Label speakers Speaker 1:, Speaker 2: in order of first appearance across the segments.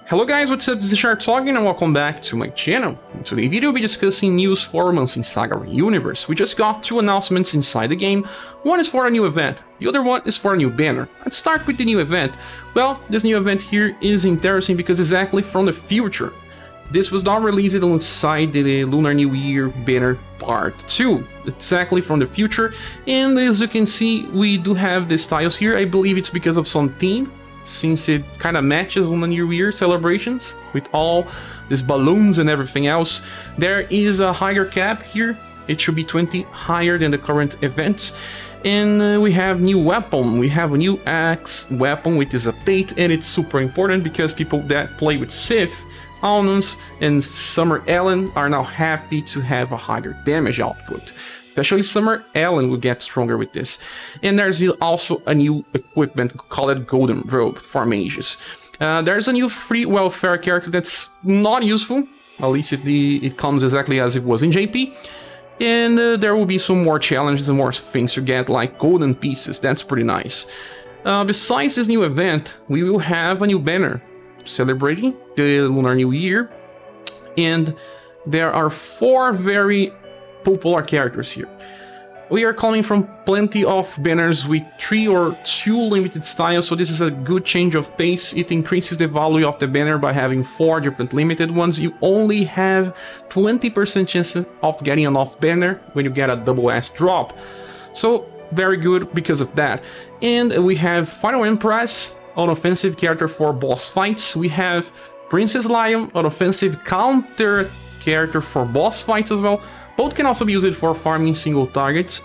Speaker 1: Hello guys, what's up? This is ScherBR talking and welcome back to my channel. In today's video, we'll be discussing news for Romancing Saga UniverSe. We just got two announcements inside the game. One is for a new event, the other one is for a new banner. Let's start with the new event. Well, this new event here is interesting because it's exactly from the future. This was not released alongside the Lunar New Year banner part 2. Exactly from the future, and as you can see, we do have the styles here. I believe it's because of some theme, since it kind of matches on the New Year celebrations with all these balloons and everything else. There is a higher cap here. It should be 20 higher than the current events. And we have new weapon. We have a new axe weapon with this update, and it's super important because people that play with Sith, Alnus, and Summer Ellen are now happy to have a higher damage output. Especially Summer Ellen will get stronger with this. And there's also a new equipment called Golden Robe for mages. There's a new free welfare character that's not useful. At least it comes exactly as it was in JP. And there will be some more challenges and more things to get, like golden pieces. That's pretty nice. Besides this new event, we will have a new banner celebrating the Lunar New Year. And there are 4 very popular characters here. We are calling from plenty of banners with 3 or 2 limited styles, so this is a good change of pace. It increases the value of the banner by having 4 different limited ones. You only have 20% chances of getting an off banner when you get a double S drop. So very good because of that. And we have Final Empress, an offensive character for boss fights. We have Princess Lion, an offensive counter character for boss fights as well. Both can also be used for farming single targets.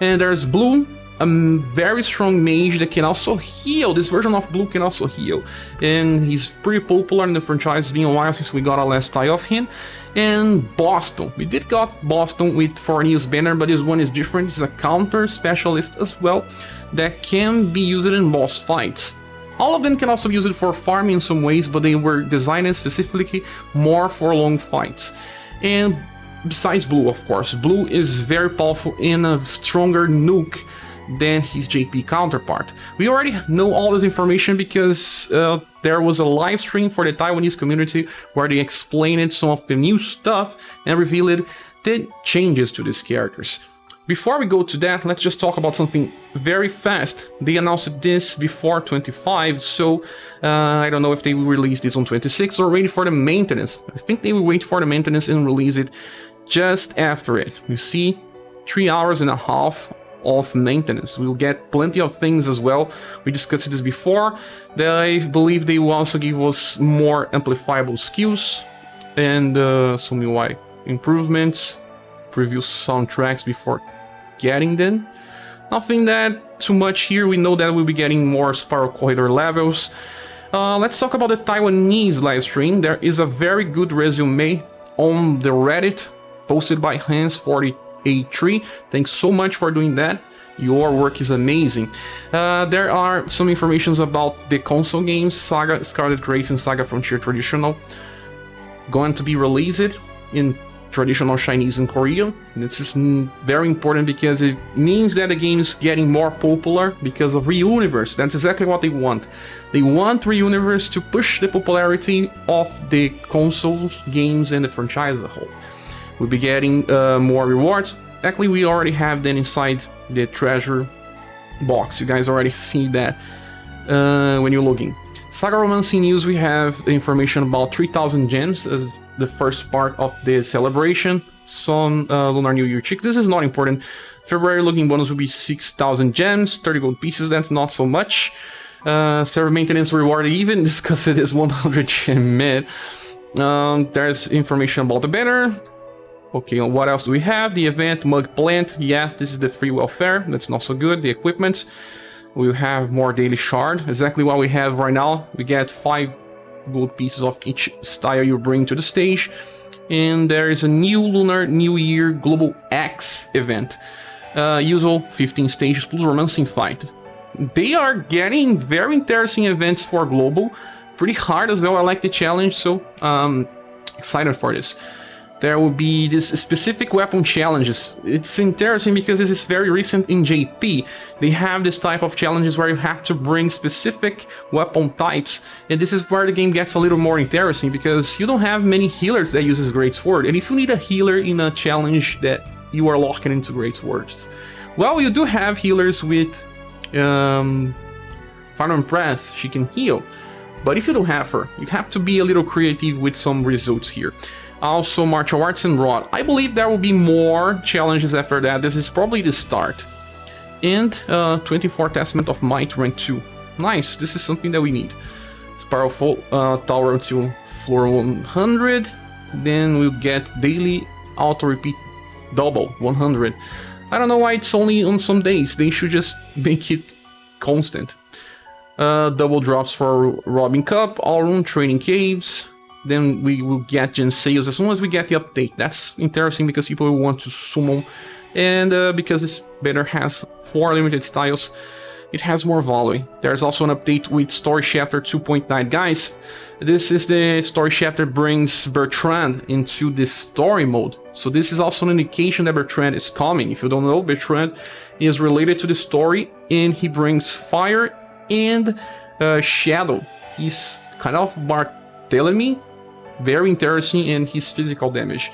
Speaker 1: And there's Blue, a very strong mage that can also heal. This version of Blue can also heal. And he's pretty popular in the franchise. It's been a while since we got a last tie of him. And Boston. We did got Boston with 4 news banner, but this one is different. It's a counter specialist as well that can be used in boss fights. All of them can also be used for farming in some ways, but they were designed specifically more for long fights. And besides Blue, of course, Blue is very powerful and a stronger nuke than his JP counterpart. We already know all this information because there was a live stream for the Taiwanese community where they explained some of the new stuff and revealed the changes to these characters. Before we go to that, let's just talk about something very fast. They announced this before 25, so I don't know if they will release this on 26 or wait for the maintenance. I think they will wait for the maintenance and release it just after it. You see, 3.5 hours of maintenance. We'll get plenty of things as well. We discussed this before. I believe they will also give us more amplifiable skills and some UI improvements, preview soundtracks before getting them. Nothing that too much here. We know that we'll be getting more Spiral Corridor levels. Let's talk about the Taiwanese live stream. There is a very good resume on the Reddit posted by Hans4083. Thanks so much for doing that. Your work is amazing. There are some informations about the console games, Saga Scarlet Grace and Saga Frontier Traditional, going to be released in traditional Chinese and Korean. This is very important because it means that the game is getting more popular because of UniverSe. That's exactly what they want. They want UniverSe to push the popularity of the consoles, games, and the franchise as a whole. We'll be getting more rewards. Actually, we already have them inside the treasure box. You guys already see that when you're looking. Saga Romancing news, we have information about 3,000 gems as the first part of the celebration. Some Lunar New Year chick. This is not important. February login bonus will be 6,000 gems, 30 gold pieces. That's not so much. Server maintenance reward, even discussed it as 100 gem mid. There's information about the banner. Okay, what else do we have? The event, Mug Plant. Yeah, this is the free welfare. That's not so good. The equipments. We'll have more daily shard. Exactly what we have right now. We get 5 gold pieces of each style you bring to the stage. And there is a new Lunar New Year Global X event. Usual 15 stages plus romancing fight. They are getting very interesting events for Global. Pretty hard as well. I like the challenge, so excited for this. there will be this specific weapon challenges. It's interesting because this is very recent in JP. They have this type of challenges where you have to bring specific weapon types, and this is where the game gets a little more interesting because you don't have many healers that uses Great Sword, and if you need a healer in a challenge that you are locking into Great Swords, well, you do have healers with Final Impress. She can heal, but if you don't have her, you have to be a little creative with some results here. Also, martial arts and rod. I believe there will be more challenges after that. This is probably the start. And 24 Testament of Might rank 2. Nice, this is something that we need. Spiral Tower to floor 100. Then we'll get daily auto repeat double 100. I don't know why it's only on some days. They should just make it constant. Double drops for Robin Cup, all-room training caves. Then we will get Gen sales as soon as we get the update. That's interesting because people will want to summon. And because this banner has 4 limited styles, it has more value. There's also an update with Story Chapter 2.9. Guys, this is the Story Chapter brings Bertrand into the story mode. So this is also an indication that Bertrand is coming. If you don't know, Bertrand is related to the story and he brings fire and shadow. He's kind of Barthélemy. Very interesting, and his physical damage.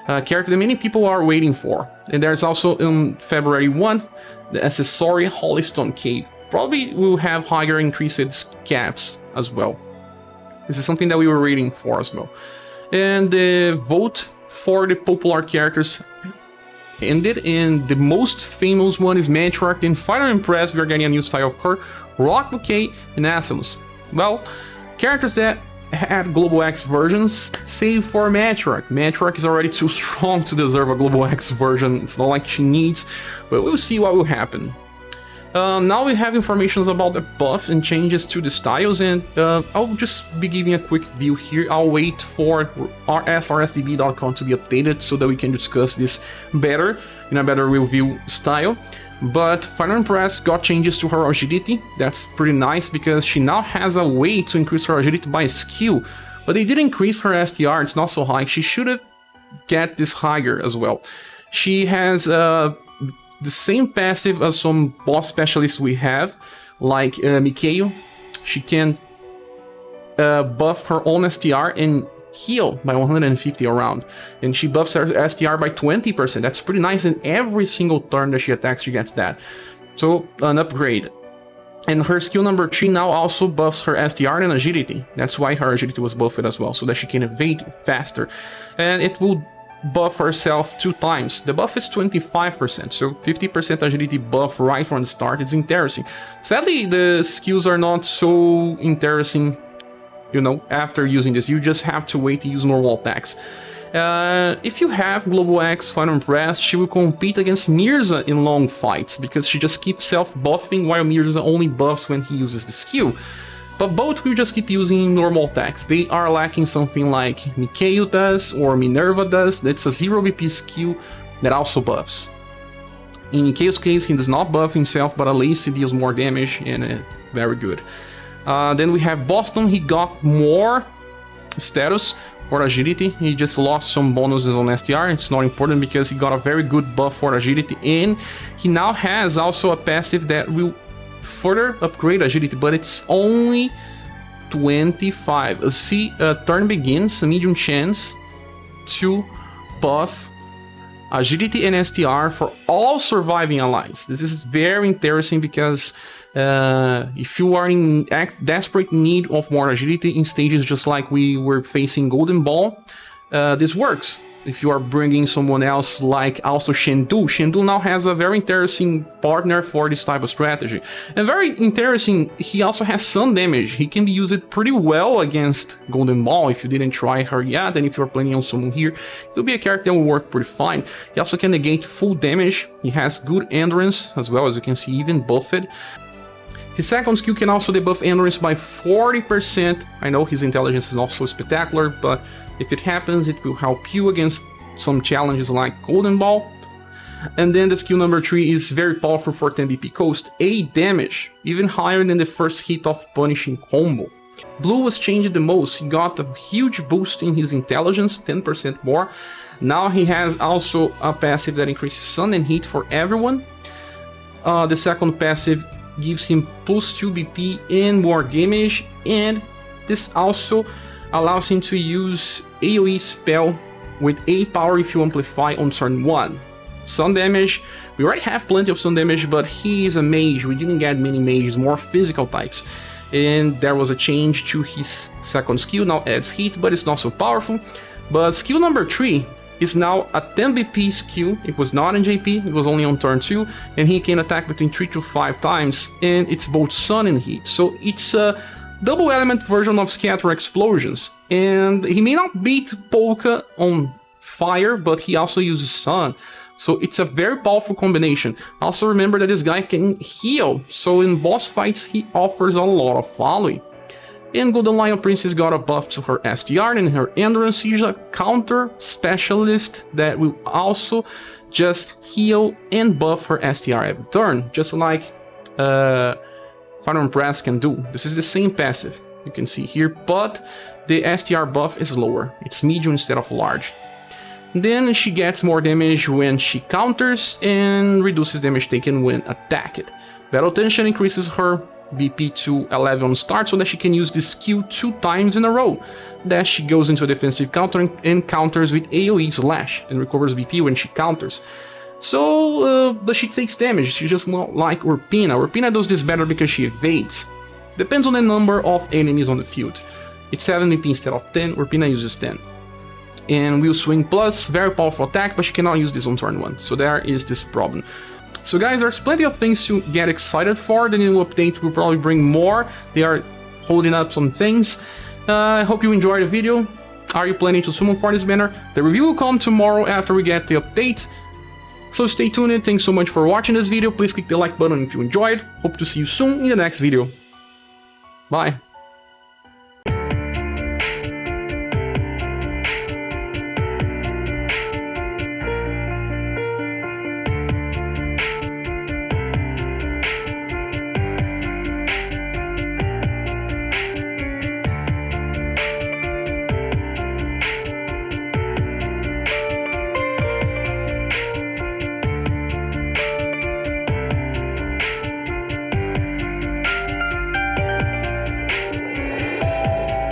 Speaker 1: Character that many people are waiting for. And there's also in February 1, the accessory Holystone Cave. Probably will have higher increased caps as well. This is something that we were waiting for as well. And the vote for the popular characters ended, and the most famous one is Matriarch. In Final Impress, we are getting a new style of her, Rock Bouquet, and Asimus. Well, characters that had Global X versions, save for Matriarch. Matriarch is already too strong to deserve a Global X version. It's not like she needs, but we'll see what will happen. Now we have information about the buff and changes to the styles, and I'll just be giving a quick view here. I'll wait for rsdb.com to be updated so that we can discuss this better, in a better review style. But Final Impress got changes to her agility. That's pretty nice because she now has a way to increase her agility by skill. But they did increase her STR, it's not so high. She should get this higher as well. She has the same passive as some boss specialists we have, like Mikhail. She can buff her own STR and heal by 150 around, and she buffs her STR by 20%. That's pretty nice, and every single turn that she attacks, she gets that. So, an upgrade. And her skill number 3 now also buffs her STR and agility. That's why her agility was buffed as well, so that she can evade faster. And it will buff herself 2 times. The buff is 25%, so 50% agility buff right from the start. It's interesting. Sadly, the skills are not so interesting, you know, after using this. You just have to wait to use normal attacks. If you have Global X Final Impress, she will compete against Mirza in long fights, because she just keeps self-buffing while Mirza only buffs when he uses the skill. But both will just keep using normal attacks. They are lacking something like Mikhail does or Minerva does. That's a 0 BP skill that also buffs. In Mikhail's case, he does not buff himself, but at least he deals more damage, and very good. Then we have Boston. He got more status for agility. He just lost some bonuses on STR. It's not important because he got a very good buff for agility, and he now has also a passive that will further upgrade agility, but it's only 25. See, turn begins, a medium chance to buff agility and STR for all surviving allies. This is very interesting because if you are in desperate need of more agility in stages just like we were facing Golden Ball, this works. If you are bringing someone else like also Shendu. Shendu now has a very interesting partner for this type of strategy. And very interesting, he also has sun damage. He can be used pretty well against Golden Ball if you didn't try her yet, and if you're planning on someone here, he'll be a character that will work pretty fine. He also can negate full damage. He has good endurance as well, as you can see, even buffed. His second skill can also debuff endurance by 40%. I know his intelligence is also spectacular, but if it happens, it will help you against some challenges like Golden Ball. And then the skill number 3 is very powerful for 10 BP coast, 8 damage, even higher than the first hit of Punishing combo. Blue was changed the most. He got a huge boost in his intelligence, 10% more. Now he has also a passive that increases sun and heat for everyone. The second passive gives him plus 2 BP and more damage, and this also allows him to use AoE spell with 8 power if you amplify on turn 1. Sun damage, we already have plenty of sun damage, but he is a mage. We didn't get many mages, more physical types. And there was a change to his second skill, now adds heat, but it's not so powerful. But skill number 3 is now a 10 BP skill. It was not in JP, it was only on turn 2, and he can attack between 3 to 5 times, and it's both sun and heat. So it's a double element version of Scatter Explosions, and he may not beat Polka on fire, but he also uses sun. So it's a very powerful combination. Also remember that this guy can heal, so in boss fights he offers a lot of following. And Golden Lion Princess got a buff to her STR, and her Endurance is a counter specialist that will also just heal and buff her STR every turn, just like Fire and Press can do. This is the same passive, you can see here, but the STR buff is lower. It's medium instead of large. Then she gets more damage when she counters and reduces damage taken when attacked. Battle Tension increases her BP to 11 on start so that she can use this skill 2 times in a row. That she goes into a defensive counter and counters with AoE slash and recovers BP when she counters. So, but she takes damage, she's just not like Urpina. Urpina does this better because she evades. Depends on the number of enemies on the field. It's 7 BP instead of 10, Urpina uses 10. And Will Swing Plus, very powerful attack, but she cannot use this on turn 1. So there is this problem. So guys, there's plenty of things to get excited for. The new update will probably bring more. They are holding up some things. I hope you enjoyed the video. Are you planning to summon for this banner? The review will come tomorrow after we get the update. So stay tuned and thanks so much for watching this video. Please click the like button if you enjoyed. Hope to see you soon in the next video. Bye.